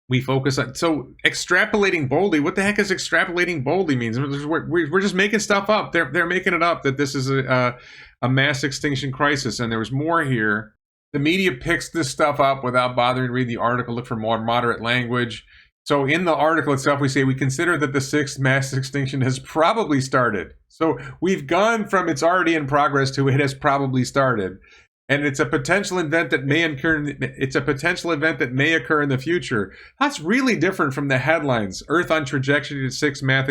We focus on, so extrapolating boldly, what the heck is extrapolating boldly means? We're just making stuff up. They're making it up that this is a mass extinction crisis, and there was more here. The media picks this stuff up without bothering to read the article, look for more moderate language. So in the article itself, we say we consider that the sixth mass extinction has probably started. So we've gone from it's already in progress to it has probably started. And it's a potential event that may occur. It's a potential event that may occur in the future. That's really different from the headlines. Earth on trajectory to sixth mass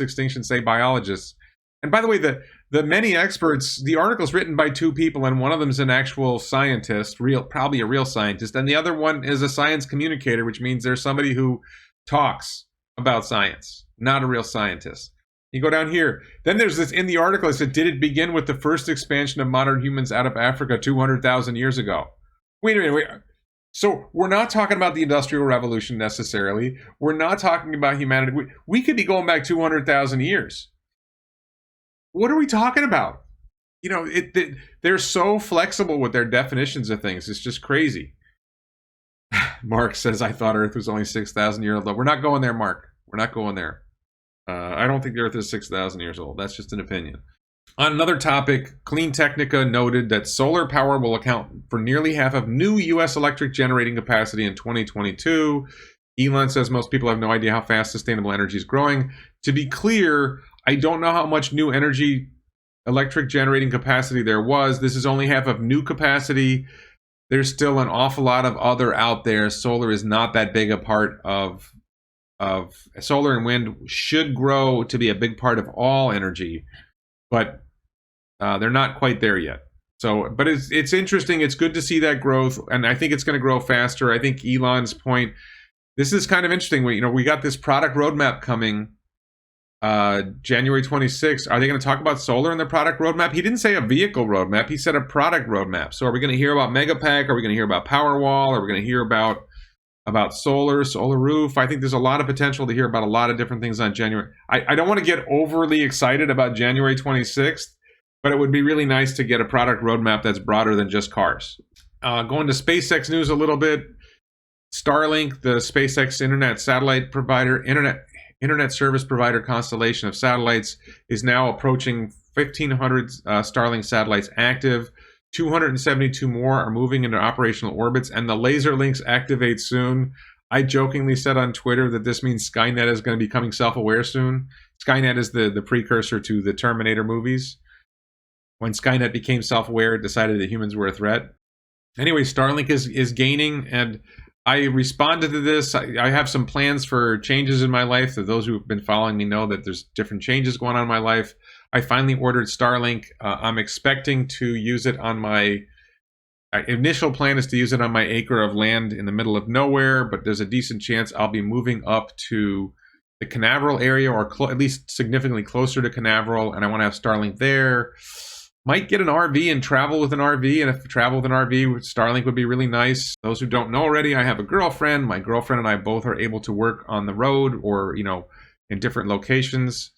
extinction, say biologists. And by the way, the many experts. The article's written by two people, and one of them is an actual scientist, probably a real scientist, and the other one is a science communicator, which means there's somebody who talks about science, not a real scientist. You go down here. Then there's this in the article. It said, did it begin with the first expansion of modern humans out of Africa 200,000 years ago? Wait a minute. So we're not talking about the Industrial Revolution necessarily. We're not talking about humanity. We could be going back 200,000 years. What are we talking about? You know, they're so flexible with their definitions of things. It's just crazy. Mark says, I thought Earth was only 6,000 years old. We're not going there, Mark. We're not going there. I don't think the Earth is 6,000 years old. That's just an opinion. On another topic, Clean Technica noted that solar power will account for nearly half of new U.S. electric generating capacity in 2022. Elon says most people have no idea how fast sustainable energy is growing. To be clear, I don't know how much new energy electric generating capacity there was. This is only half of new capacity. There's still an awful lot of other out there. Solar is not that big a part of solar, and wind should grow to be a big part of all energy, but they're not quite there yet. So, but it's interesting. It's good to see that growth, and I think it's going to grow faster. I think Elon's point. This is kind of interesting. We got this product roadmap coming. January 26th. Are they going to talk about solar in their product roadmap? He didn't say a vehicle roadmap. He said a product roadmap. So are we going to hear about Megapack? Are we going to hear about Powerwall? Are we going to hear about solar roof? I think there's a lot of potential to hear about a lot of different things on January. I don't want to get overly excited about January 26th, but it would be really nice to get a product roadmap that's broader than just cars. Going to SpaceX news a little bit. Starlink, the SpaceX internet satellite provider, internet service provider constellation of satellites, is now approaching 1,500 Starlink satellites active. 272 more are moving into operational orbits, and the laser links activate soon. I jokingly said on Twitter that this means Skynet is going to be becoming self-aware soon. Skynet is the precursor to the Terminator movies. When Skynet became self-aware, it decided that humans were a threat. Anyway, Starlink is gaining, and I responded to this. I have some plans for changes in my life. So those who have been following me know that there's different changes going on in my life. I finally ordered Starlink. I'm expecting to use it on my initial plan is to use it on my acre of land in the middle of nowhere, but there's a decent chance I'll be moving up to the Canaveral area, or at least significantly closer to Canaveral, and I want to have Starlink there. Might get an RV and travel with an RV, and if I travel with an RV, Starlink would be really nice. Those who don't know already, I have a girlfriend. My girlfriend and I both are able to work on the road, or in different locations.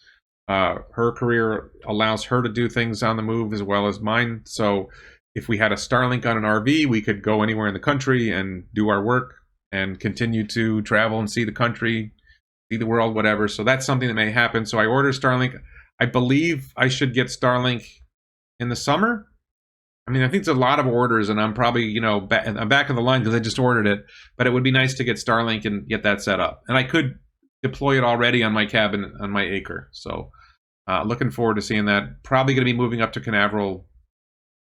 Her career allows her to do things on the move as well as mine. So if we had a Starlink on an RV, we could go anywhere in the country and do our work and continue to travel and see the country, see the world, whatever. So that's something that may happen. So I ordered Starlink. I believe I should get Starlink in the summer. I mean, I think it's a lot of orders, and I'm probably, I'm back of the line because I just ordered it. But it would be nice to get Starlink and get that set up. And I could deploy it already on my cabin, on my acre. So looking forward to seeing that. Probably going to be moving up to Canaveral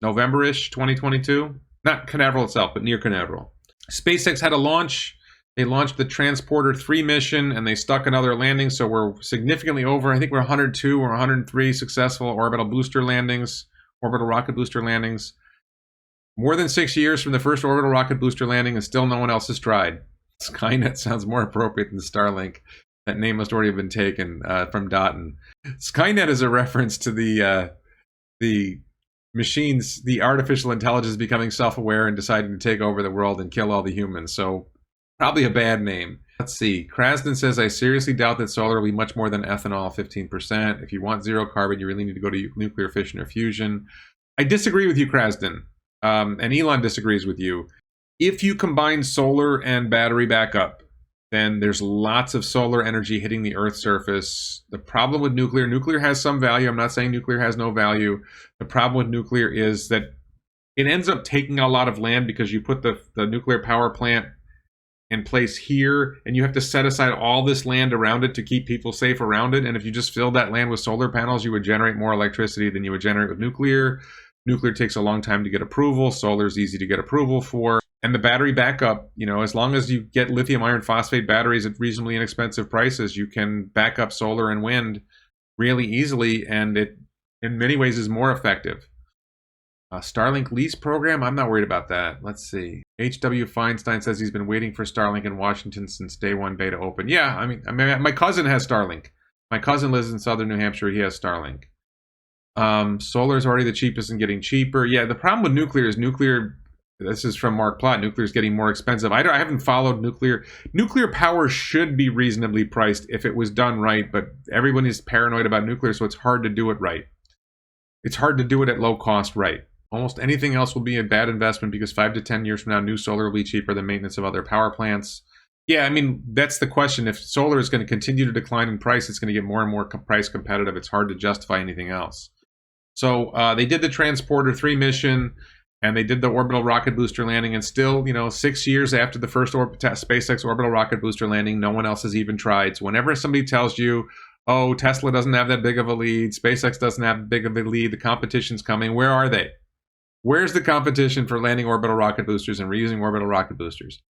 November-ish 2022. Not Canaveral itself, but near Canaveral. SpaceX had a launch. They launched the Transporter 3 mission, and they stuck another landing, so we're significantly over. I think we're 102 or 103 successful orbital rocket booster landings. More than 6 years from the first orbital rocket booster landing, and still no one else has tried. Skynet sounds more appropriate than Starlink. That name must already have been taken from Dotton. Skynet is a reference to the machines, the artificial intelligence becoming self-aware and deciding to take over the world and kill all the humans. So probably a bad name. Let's see. Krasden says, I seriously doubt that solar will be much more than ethanol, 15%. If you want zero carbon, you really need to go to nuclear fission or fusion. I disagree with you, Krasden. And Elon disagrees with you. If you combine solar and battery backup, then there's lots of solar energy hitting the Earth's surface. The problem with nuclear has some value. I'm not saying nuclear has no value. The problem with nuclear is that it ends up taking a lot of land because you put the nuclear power plant in place here, and you have to set aside all this land around it to keep people safe around it. And if you just filled that land with solar panels, you would generate more electricity than you would generate with nuclear. Nuclear takes a long time to get approval. Solar is easy to get approval for. And the battery backup, as long as you get lithium iron phosphate batteries at reasonably inexpensive prices, you can back up solar and wind really easily, and it in many ways is more effective. Starlink lease program, I'm not worried about that. Let's see. H.W. Feinstein says he's been waiting for Starlink in Washington since day one beta open. Yeah, I mean, my cousin has Starlink. My cousin lives in southern New Hampshire. He has Starlink. Solar is already the cheapest and getting cheaper. Yeah, the problem with nuclear is This is from Mark Plott. Nuclear is getting more expensive. I haven't followed nuclear. Nuclear power should be reasonably priced if it was done right, but everyone is paranoid about nuclear, so it's hard to do it right. It's hard to do it at low cost right. Almost anything else will be a bad investment because 5 to 10 years from now, new solar will be cheaper than maintenance of other power plants. Yeah, I mean, that's the question. If solar is going to continue to decline in price, it's going to get more and more price competitive. It's hard to justify anything else. So they did the Transporter 3 mission, and they did the orbital rocket booster landing, and still, 6 years after the first SpaceX orbital rocket booster landing, no one else has even tried. So whenever somebody tells you, oh, Tesla doesn't have that big of a lead, SpaceX doesn't have big of a lead, the competition's coming, where are they? Where's the competition for landing orbital rocket boosters and reusing orbital rocket boosters?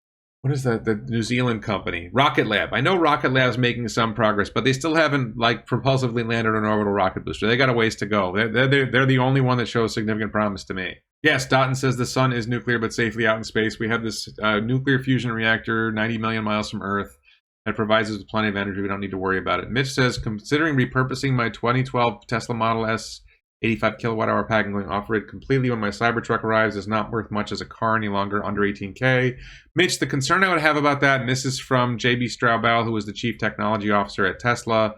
What is that? The New Zealand company, Rocket Lab. I know Rocket Lab's making some progress, but they still haven't propulsively landed an orbital rocket booster. They got a ways to go. They're the only one that shows significant promise to me. Yes, Dotton says the sun is nuclear, but safely out in space. We have this nuclear fusion reactor 90 million miles from Earth that provides us with plenty of energy. We don't need to worry about it. Mitch says, considering repurposing my 2012 Tesla Model S 85 kilowatt hour pack and going off-grid completely when my Cybertruck arrives is not worth much as a car any longer, under 18K. Mitch, the concern I would have about that, and this is from J.B. Straubel, who was the chief technology officer at Tesla,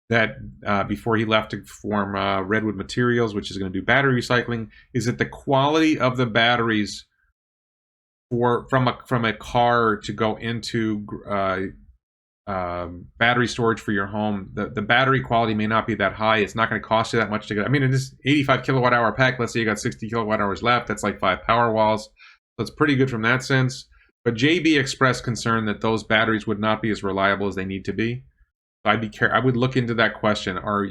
that before he left to form Redwood Materials, which is going to do battery recycling, is that the quality of the batteries from a car to go into battery storage for your home, the battery quality may not be that high. It's not going to cost you that much to get. I mean, it is 85 kilowatt hour pack. Let's say you got 60 kilowatt hours left. That's like 5 power walls. So it's pretty good from that sense. But JB expressed concern that those batteries would not be as reliable as they need to be. So I would look into that question. Are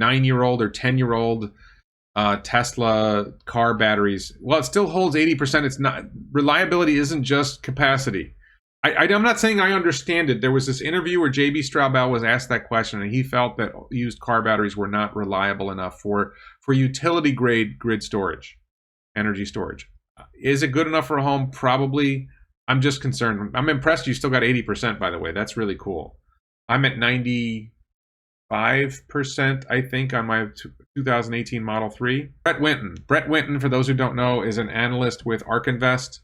9-year-old or 10-year-old Tesla car batteries? Well, it still holds 80%. It's not, reliability isn't just capacity. I'm not saying I understand it. There was this interview where J.B. Straubel was asked that question, and he felt that used car batteries were not reliable enough for utility grade grid storage, energy storage. Is it good enough for a home? Probably. I'm just concerned. I'm impressed you still got 80%, by the way. That's really cool. I'm at 95%, I think, on my 2018 Model 3. Brett Winton, for those who don't know, is an analyst with ARK Invest.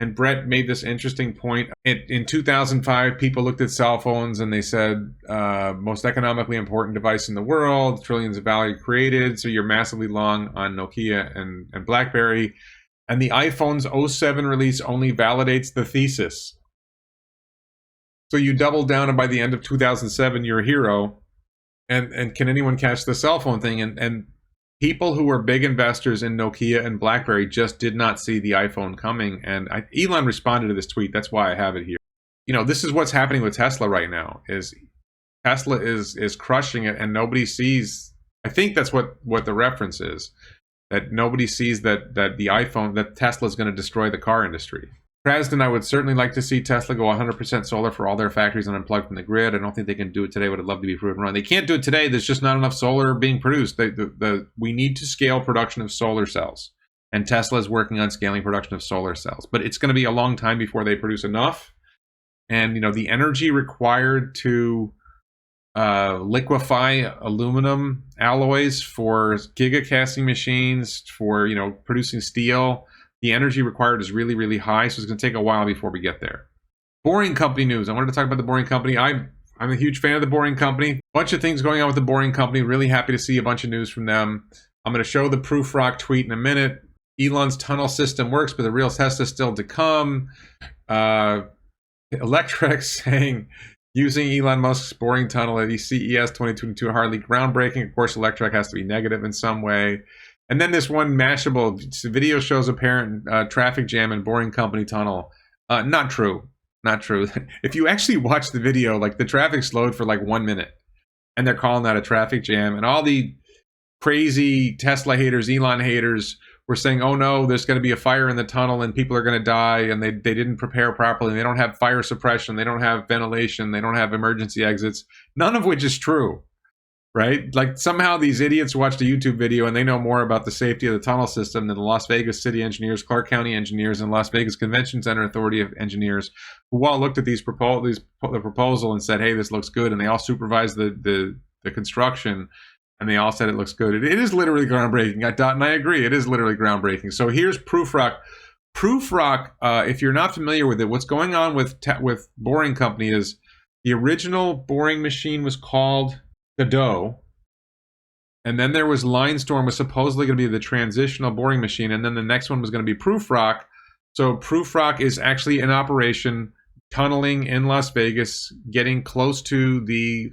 And Brett made this interesting point. In 2005, people looked at cell phones and they said, most economically important device in the world, trillions of value created. So you're massively long on Nokia and BlackBerry. And the iPhone's 07 release only validates the thesis. So you double down, and by the end of 2007, you're a hero. And can anyone catch the cell phone thing? And people who were big investors in Nokia and BlackBerry just did not see the iPhone coming. And Elon responded to this tweet. That's why I have it here. This is what's happening with Tesla right now. Is Tesla is crushing it, and nobody sees. I think that's what the reference is. That nobody sees that Tesla is going to destroy the car industry. Krasden, I would certainly like to see Tesla go 100% solar for all their factories and unplugged from the grid. I don't think they can do it today. Would love to be proven wrong. They can't do it today. There's just not enough solar being produced. We need to scale production of solar cells. And Tesla is working on scaling production of solar cells. But it's going to be a long time before they produce enough. And, the energy required to liquefy aluminum alloys for gigacasting machines, for, producing steel, the energy required is really, really high, so it's going to take a while before we get there. Boring Company news. I wanted to talk about the Boring Company. I'm a huge fan of the Boring Company. Bunch of things going on with the Boring Company. Really happy to see a bunch of news from them. I'm going to show the Proofrock tweet in a minute. Elon's tunnel system works, but the real test is still to come. Electrek saying, using Elon Musk's boring tunnel at CES 2022 hardly groundbreaking. Of course, Electrek has to be negative in some way. And then this one Mashable video shows apparent traffic jam in Boring Company tunnel. Not true. Not true. If you actually watch the video, the traffic slowed for 1 minute. And they're calling that a traffic jam. And all the crazy Tesla haters, Elon haters, were saying, oh no, there's going to be a fire in the tunnel and people are going to die. And they didn't prepare properly. They don't have fire suppression. They don't have ventilation. They don't have emergency exits. None of which is true. Right? Somehow these idiots watched a YouTube video and they know more about the safety of the tunnel system than the Las Vegas City engineers, Clark County engineers, and Las Vegas Convention Center Authority of engineers, who all looked at the proposal and said, hey, this looks good. And they all supervised the construction, and they all said it looks good. It is literally groundbreaking. And I agree. It is literally groundbreaking. So here's Proofrock. Prufrock, if you're not familiar with it, what's going on with Boring Company is the original boring machine was called Godot, and then there was Linestorm, was supposedly going to be the transitional boring machine, and then the next one was going to be Prufrock. So Prufrock is actually in operation, tunneling in Las Vegas, getting close to the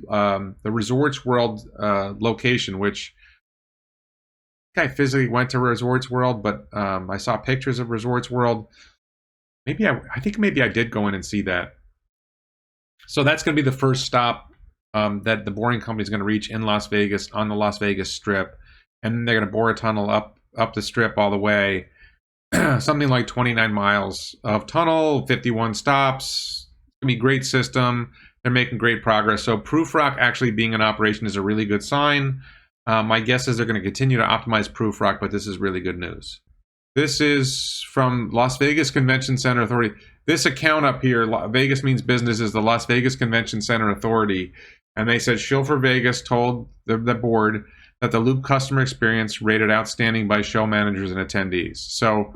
Resorts World location, which I physically went to Resorts World, but I saw pictures of Resorts World. I think maybe I did go in and see that. So that's going to be the first stop that the Boring Company is going to reach in Las Vegas, on the Las Vegas Strip, and then they're going to bore a tunnel up the Strip all the way, something like 29 miles of tunnel, 51 stops. It's going to be a great system. They're making great progress. So Prufrock actually being in operation is a really good sign. My guess is they're going to continue to optimize Prufrock, but this is really good news. This is from Las Vegas Convention Center Authority. This account up here, Vegas Means Business, is the Las Vegas Convention Center Authority. And they said Shill for Vegas told the board that the Loop customer experience rated outstanding by show managers and attendees. So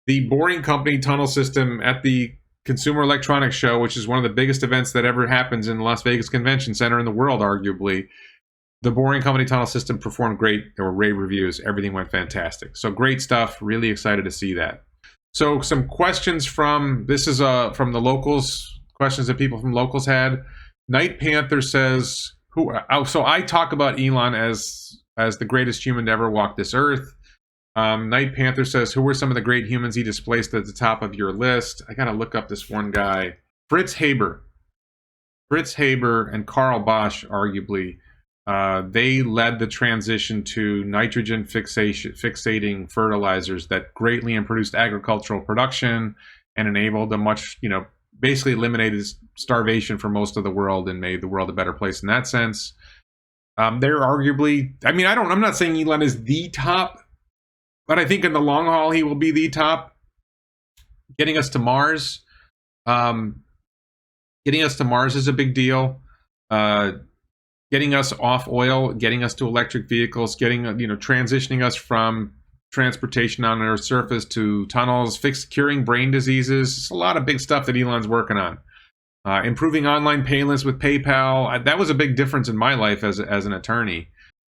the Boring Company tunnel system at the Consumer Electronics Show, which is one of the biggest events that ever happens in the Las Vegas Convention Center in the world, arguably, the Boring Company tunnel system performed great. There were rave reviews. Everything went fantastic. So great stuff. Really excited to see that. So some questions from, this is from the locals, questions that people from locals had. Night Panther says, so I talk about Elon as the greatest human to ever walk this earth. Night Panther says, who were some of the great humans he displaced at the top of your list? I got to look up this one guy. Fritz Haber and Carl Bosch, arguably. They led the transition to nitrogen fixating fertilizers that greatly improved agricultural production and enabled a much, basically eliminated starvation for most of the world and made the world a better place in that sense. They're arguably, I'm not saying Elon is the top, but I think in the long haul he will be the top. Getting us to Mars is a big deal. Getting us off oil, getting us to electric vehicles, transitioning us from transportation on Earth's surface to tunnels, curing brain diseases. It's a lot of big stuff that Elon's working on. Improving online payments with PayPal. That was a big difference in my life as an attorney.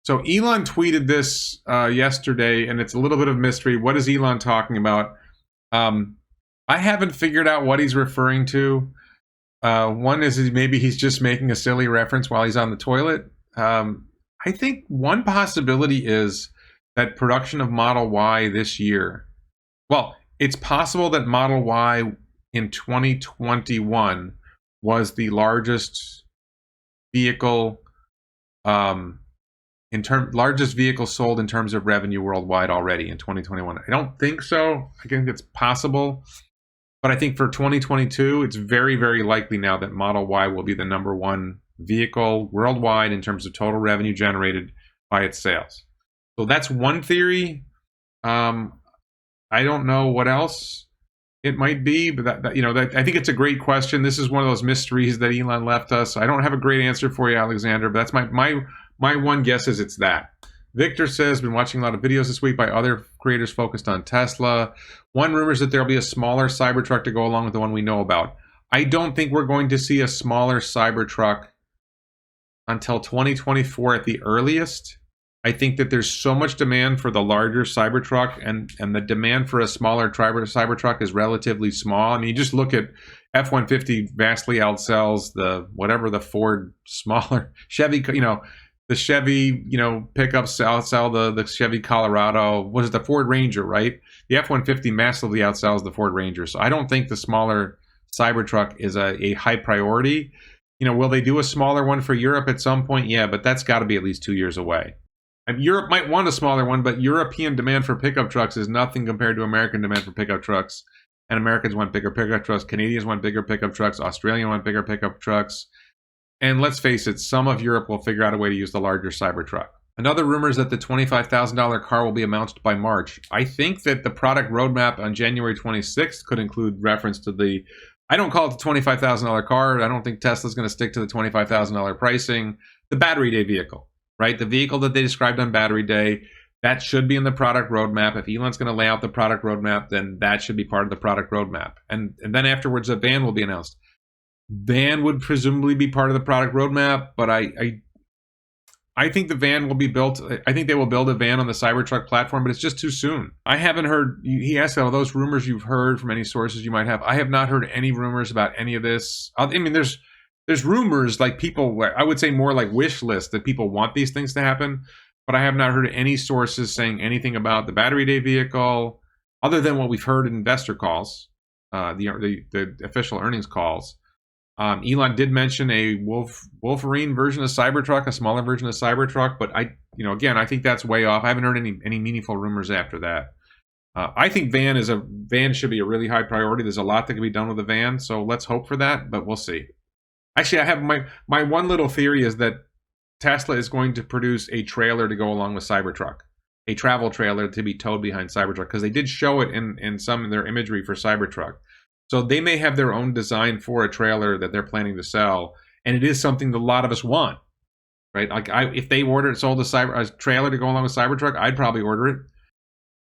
So Elon tweeted this yesterday, and it's a little bit of mystery. What is Elon talking about? I haven't figured out what he's referring to. One is maybe he's just making a silly reference while he's on the toilet. I think one possibility is that production of Model Y this year. Well, it's possible that Model Y in 2021 was the largest vehicle, largest vehicle sold in terms of revenue worldwide already in 2021. I don't think so. I think it's possible. But I think for 2022, it's very, very likely now that Model Y will be the #1 vehicle worldwide in terms of total revenue generated by its sales. So that's one theory. I don't know what else it might be, but I think it's a great question. This is one of those mysteries that Elon left us. I don't have a great answer for you, Alexander, but that's my one guess is it's that. Victor says, been watching a lot of videos this week by other creators focused on Tesla. One rumor is that there'll be a smaller Cybertruck to go along with the one we know about. I don't think we're going to see a smaller Cybertruck until 2024 at the earliest. I think that there's so much demand for the larger Cybertruck, and the demand for a smaller Cybertruck is relatively small. I mean, you just look at F-150 vastly outsells the Ford smaller Chevy, the Chevy, pickups outsell the Chevy Colorado. Was it the Ford Ranger, right? The F-150 massively outsells the Ford Ranger. So I don't think the smaller Cybertruck is a high priority. Will they do a smaller one for Europe at some point? Yeah, but that's got to be at least 2 years away. Europe might want a smaller one, but European demand for pickup trucks is nothing compared to American demand for pickup trucks. And Americans want bigger pickup trucks. Canadians want bigger pickup trucks. Australians want bigger pickup trucks. And let's face it, some of Europe will figure out a way to use the larger Cybertruck. Another rumor is that the $25,000 car will be announced by March. I think that the product roadmap on January 26th could include reference to I don't call it the $25,000 car. I don't think Tesla's going to stick to the $25,000 pricing. The Battery Day vehicle, right? The vehicle that they described on Battery Day That should be in the product roadmap. If Elon's going to lay out the product roadmap, then that should be part of the product roadmap. And then afterwards, a van will be announced. Van would presumably be part of the product roadmap, but I think the van will be built. I think they will build a van on the Cybertruck platform, but it's just too soon. I haven't heard, he asked all those rumors you've heard from any sources you might have. I have not heard any rumors about any of this. I mean, there's rumors, like people, I would say more like wish list, that people want these things to happen, but I have not heard any sources saying anything about the battery day vehicle, other than what we've heard in investor calls, the official earnings calls. Elon did mention a Wolverine version of Cybertruck, a smaller version of Cybertruck, but again, I think that's way off. I haven't heard any meaningful rumors after that. I think van should be a really high priority. There's a lot that can be done with a van, so let's hope for that, but we'll see. Actually, I have my one little theory is that Tesla is going to produce a trailer to go along with Cybertruck, a travel trailer to be towed behind Cybertruck, because they did show it in some of their imagery for Cybertruck. So they may have their own design for a trailer that they're planning to sell, and it is something that a lot of us want, right? Like if they sold a trailer to go along with Cybertruck, I'd probably order it.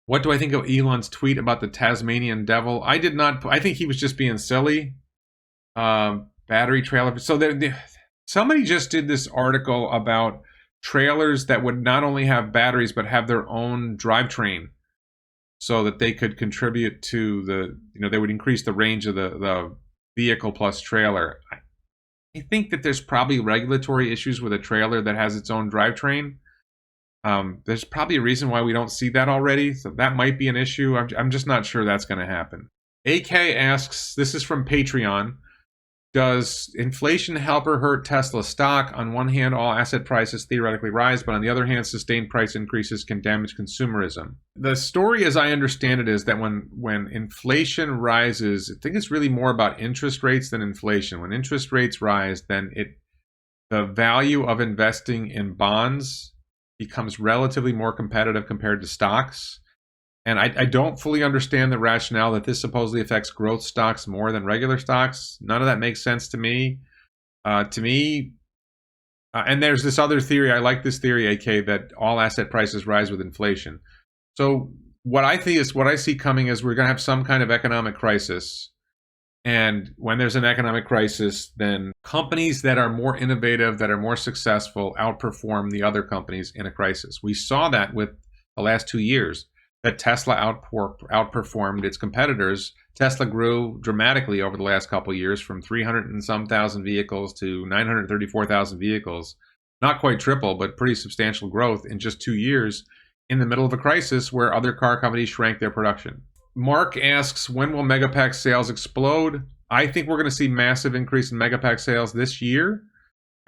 What do I think of Elon's tweet about the Tasmanian devil? I think he was just being silly. Battery trailer. So somebody just did this article about trailers that would not only have batteries but have their own drivetrain, so that they could contribute to they would increase the range of the vehicle plus trailer. I think that there's probably regulatory issues with a trailer that has its own drivetrain. There's probably a reason why we don't see that already, so that might be an issue. I'm just not sure that's going to happen. AK asks, this is from Patreon, does inflation help or hurt Tesla stock? On one hand, all asset prices theoretically rise, but on the other hand, sustained price increases can damage consumerism. The story, as I understand it, is that when inflation rises, I think it's really more about interest rates than inflation. When interest rates rise, then the value of investing in bonds becomes relatively more competitive compared to stocks. And I don't fully understand the rationale that this supposedly affects growth stocks more than regular stocks. None of that makes sense to me. And there's this other theory. I like this theory, AK, that all asset prices rise with inflation. So what I see coming is we're going to have some kind of economic crisis. And when there's an economic crisis, then companies that are more innovative, that are more successful, outperform the other companies in a crisis. We saw that with the last 2 years. That Tesla outperformed its competitors. Tesla grew dramatically over the last couple of years, from 300 and some thousand vehicles to 934,000 vehicles. Not quite triple, but pretty substantial growth in just 2 years in the middle of a crisis where other car companies shrank their production. Mark asks, when will Megapack sales explode? I think we're going to see massive increase in Megapack sales this year.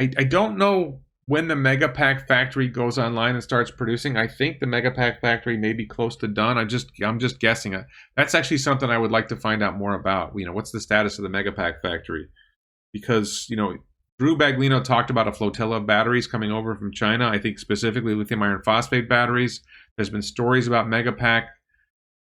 I don't know when the Megapack factory goes online and starts producing. I think the Megapack factory may be close to done. I'm just guessing. That's actually something I would like to find out more about. What's the status of the Megapack factory? Because, Drew Baglino talked about a flotilla of batteries coming over from China. I think specifically lithium iron phosphate batteries. There's been stories about Megapack.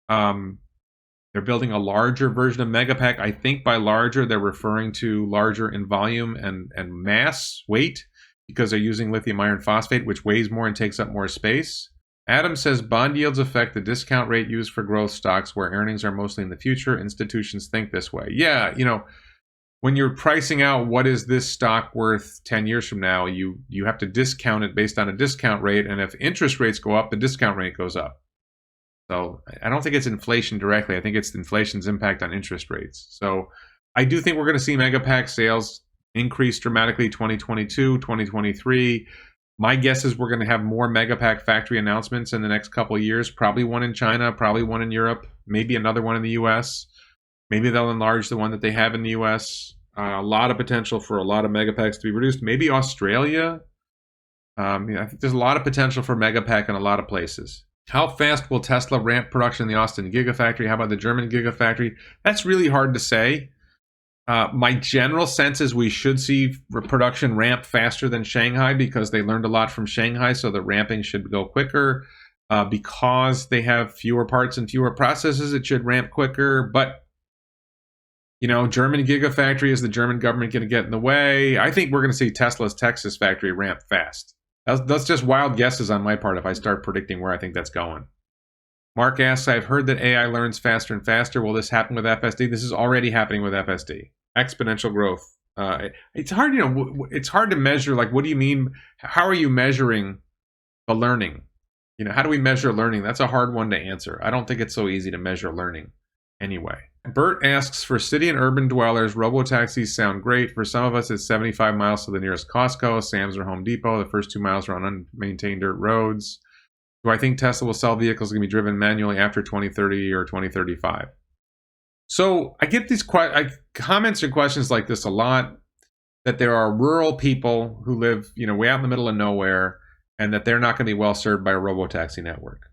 They're building a larger version of Megapack. I think by larger, they're referring to larger in volume and mass, weight, because they're using lithium iron phosphate, which weighs more and takes up more space. Adam says bond yields affect the discount rate used for growth stocks where earnings are mostly in the future. Institutions think this way. Yeah, when you're pricing out what is this stock worth 10 years from now, you have to discount it based on a discount rate. And if interest rates go up, the discount rate goes up. So I don't think it's inflation directly. I think it's inflation's impact on interest rates. So I do think we're going to see Megapack sales increase dramatically 2022, 2023. My guess is we're going to have more Megapack factory announcements in the next couple of years. Probably one in China, probably one in Europe, maybe another one in the US. Maybe they'll enlarge the one that they have in the US. A lot of potential for a lot of Megapacks to be produced. Maybe Australia. I think there's a lot of potential for Megapack in a lot of places. How fast will Tesla ramp production in the Austin Gigafactory? How about the German Gigafactory? That's really hard to say. My general sense is we should see production ramp faster than Shanghai because they learned a lot from Shanghai, so the ramping should go quicker. Because they have fewer parts and fewer processes, it should ramp quicker. But, German Gigafactory, is the German government going to get in the way? I think we're going to see Tesla's Texas factory ramp fast. That's just wild guesses on my part if I start predicting where I think that's going. Mark asks, I've heard that AI learns faster and faster. Will this happen with FSD? This is already happening with FSD. Exponential growth. It's hard, it's hard to measure. Like, what do you mean? How are you measuring the learning? How do we measure learning? That's a hard one to answer. I don't think it's so easy to measure learning anyway. Bert asks, for city and urban dwellers, robotaxis sound great. For some of us, it's 75 miles to the nearest Costco, Sam's, or Home Depot. The first 2 miles are on unmaintained dirt roads. Do I think Tesla will sell vehicles that can be driven manually after 2030 or 2035? So I get these comments and questions like this a lot, that there are rural people who live, way out in the middle of nowhere, and that they're not going to be well served by a robotaxi network.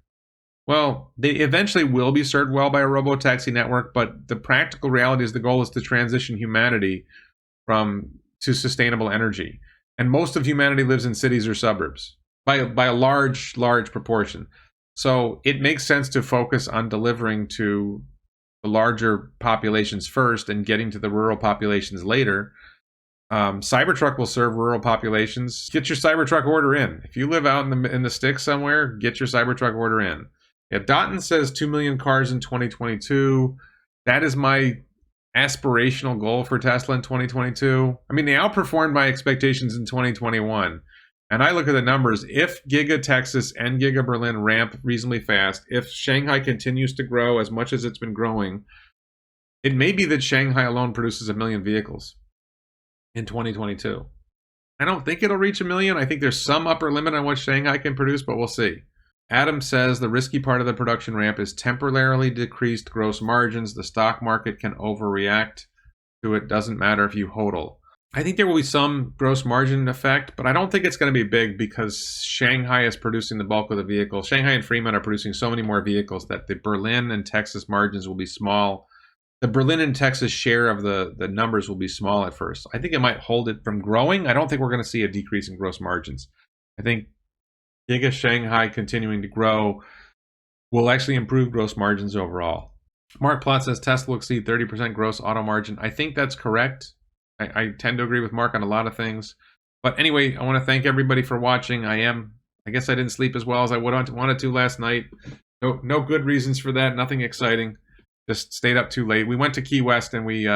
Well, they eventually will be served well by a robotaxi network, but the practical reality is the goal is to transition humanity to sustainable energy. And most of humanity lives in cities or suburbs by a large proportion. So it makes sense to focus on delivering to the larger populations first and getting to the rural populations later. Cybertruck will serve rural populations. Get your Cybertruck order in. If you live out in the sticks somewhere, get your Cybertruck order in. Yeah, Dotton says 2 million cars in 2022. That is my aspirational goal for Tesla in 2022. I mean, they outperformed my expectations in 2021. And I look at the numbers. If Giga Texas and Giga Berlin ramp reasonably fast, if Shanghai continues to grow as much as it's been growing, it may be that Shanghai alone produces 1 million vehicles in 2022. I don't think it'll reach 1 million. I think there's some upper limit on what Shanghai can produce, but we'll see. Adam says the risky part of the production ramp is temporarily decreased gross margins. The stock market can overreact to it. Doesn't matter if you hodl. I think there will be some gross margin effect, but I don't think it's going to be big because Shanghai is producing the bulk of the vehicles. Shanghai and Fremont are producing so many more vehicles that the Berlin and Texas margins will be small. The Berlin and Texas share of the numbers will be small at first. I think it might hold it from growing. I don't think we're going to see a decrease in gross margins. I think Giga Shanghai continuing to grow will actually improve gross margins overall. Mark Plot says Tesla will exceed 30% gross auto margin. I think that's correct. I tend to agree with Mark on a lot of things. But anyway, I want to thank everybody for watching. I guess I didn't sleep as well as I wanted to last night. No good reasons for that. Nothing exciting. Just stayed up too late. We went to Key West and we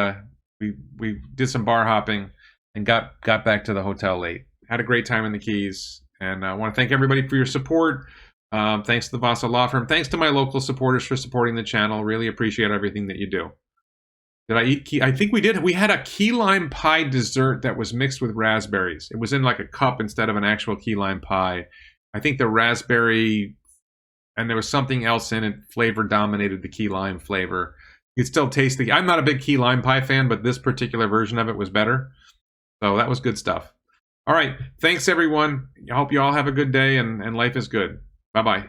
did some bar hopping and got back to the hotel late. Had a great time in the Keys. And I want to thank everybody for your support. Thanks to the Vasa Law Firm. Thanks to my local supporters for supporting the channel. Really appreciate everything that you do. Did I eat key? I think we did. We had a key lime pie dessert that was mixed with raspberries. It was in like a cup instead of an actual key lime pie. I think the raspberry and there was something else in it. Flavor dominated the key lime flavor. You could still taste the... I'm not a big key lime pie fan, but this particular version of it was better. So that was good stuff. All right. Thanks, everyone. I hope you all have a good day and life is good. Bye-bye.